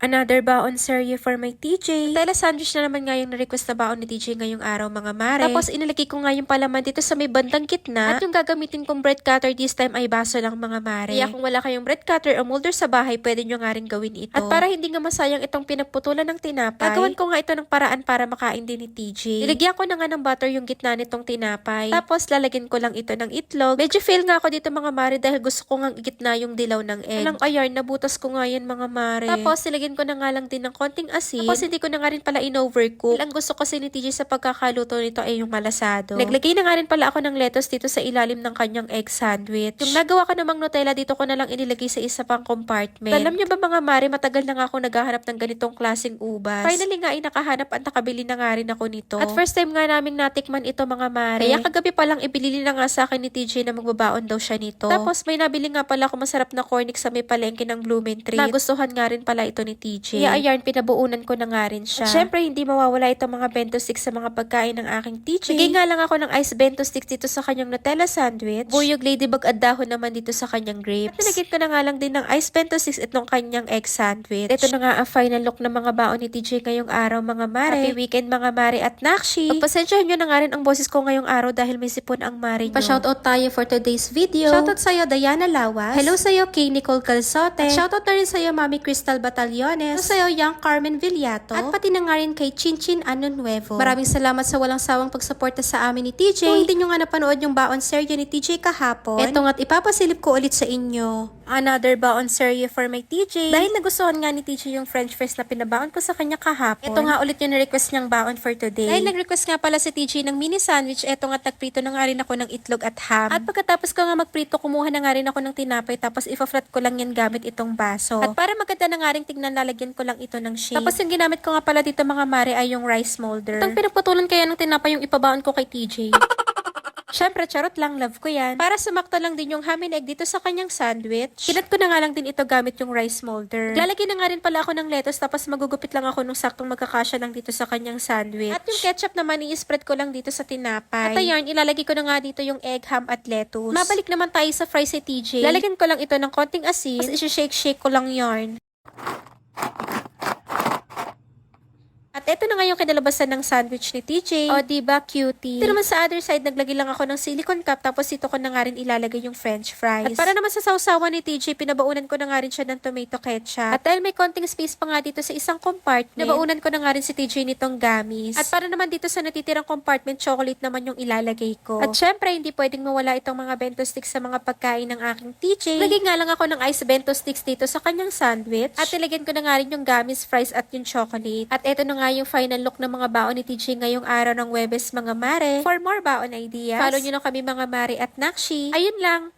Another baon serye for my TJ. Nutella sandwich na naman nga yung na-request na baon ni TJ ngayong araw mga mare. Tapos inilagay ko nga yung palaman dito sa may bandang gitna. At yung gagamitin kong bread cutter this time ay baso lang mga mare. Kaya kung wala kayong bread cutter o molder sa bahay, pwede nyo nga rin gawin ito. At para hindi nga masayang itong pinagputulan ng tinapay, gagawin ko nga ito ng paraan para makain din ni TJ. Nilagyan ko na nga ng butter yung gitna nitong tinapay. Tapos lalagyan ko lang ito ng itlog. Medyo fail nga ako dito mga mare dahil gusto ko nga igitna yung dilaw ng egg. Walang ayar, nabutas ko nga yan mga mare. Tapos nilagyan ko na nga lang din ng konting asin. Tapos hindi ko na nga rin pala in-overcook. Ang gusto kasi ni TJ sa pagkakaluto nito ay yung malasado. Naglagay na nga rin pala ako ng lettuce dito sa ilalim ng kanyang egg sandwich. Yung nagawa ko namang Nutella dito ko na lang inilagay sa isa pang compartment. Alam niyo ba mga mare, matagal na nga ako naghahanap ng ganitong klaseng ubas. Finally nga ay nakahanap at nakabili na nga rin ako nito. At first time nga naming natikman ito mga mare. Kaya kagabi pa lang ibili na nga sa akin ni TJ na magbabaon daw siya nito. Tapos may nabili nga pala ako masarap na cornix sa may palengke ng Blumentritt. Nagustuhan nga rin pala ito ni TJ. Kaya ayan, pinabuunan ko na nga rin siya. At syempre, hindi mawawala itong mga bento sticks sa mga pagkain ng aking TJ. Bigay nga lang ako ng ice bento sticks dito sa kanyang Nutella sandwich. Buyog ladybug at dahon naman dito sa kanyang grapes. At nilagyan ko na nga lang din ng ice bento sticks itong kanyang egg sandwich. Ito na nga ang final look ng mga baon ni TJ ngayong araw mga mare. Happy weekend mga mare at nakshi. Pagpasensyahan nyo na nga rin ang boses ko ngayong araw dahil may sipon ang mare nyo. Pa-shoutout tayo for today's video. Shoutout sa'yo Diana Lawas. Hello sa'yo Kay Nicole Calzote. At shoutout na rin sa'yo Mami Crystal Batallones. Hello sa'yo Young Carmen Villato. At pati na nga rin kay Chinchin Ano Nuevo. Maraming salamat sa walang sawang pagsuporta sa amin ni TJ. Kung hindi nyo nga napanood yung baon serye ni TJ kahapon, eto nga't ipapasilip ko ulit sa inyo. Another baon serye for my TJ. Dahil nagustuhan nga ni TJ yung french fries na pinabaon ko sa kanya kahapon, eto nga ulit yung request niyang baon for today. Dahil nag-request nga pala si TJ ng mini sandwich, eto nga't nagprito na nga rin ako ng itlog at ham. At pagkatapos ko nga magprito, kumuha na nga rin ako ng tinapay tapos ipa-flat ko lang yan gamit itong baso. At para maganda na nga rin tignan, lalagyan ko lang ito ng shape. Tapos yung ginamit ko nga pala dito mga mare ay yung rice molder. Itong pinagputulan kaya ng tinapay yung ipabaon ko kay TJ. Syempre, charot lang, love ko yan. Para sumakto lang din yung ham and egg dito sa kanyang sandwich, kinat ko na nga lang din ito gamit yung rice molder. Lalagay na nga rin pala ako ng lettuce tapos magugupit lang ako nung saktong magkakasya lang dito sa kanyang sandwich. At yung ketchup naman, i-spread ko lang dito sa tinapay. At ayun, ilalagay ko na nga dito yung egg, ham at lettuce. Mabalik naman tayo sa fries si TJ. Lalagyan ko lang ito ng konting asin, tapos isi-shake-shake ko lang yarn. At ito na nga yung kinalabasan ng sandwich ni TJ. O, diba, cutie? Ito naman sa other side, naglagay lang ako ng silicone cup, tapos dito ko na nga rin ilalagay yung french fries. At para naman sa sausawan ni TJ, pinabaunan ko na nga rin siya ng tomato ketchup. At dahil may konting space pa nga dito sa isang compartment, nabaunan ko na nga rin si TJ nitong gummies. At para naman dito sa natitirang compartment, chocolate naman yung ilalagay ko. At syempre, hindi pwedeng mawala itong mga bento sticks sa mga pagkain ng aking TJ. Lagay nga lang ako ng ice bento sticks dito sa kanyang sandwich. At nilagyan ko na nga rin yung gummies, fries at yung chocolate. At ito na nga yung final look ng mga baon ni TJ ngayong araw ng Webes mga mare. For more baon ideas, follow nyo na kami mga mare at nakshi. Ayun lang.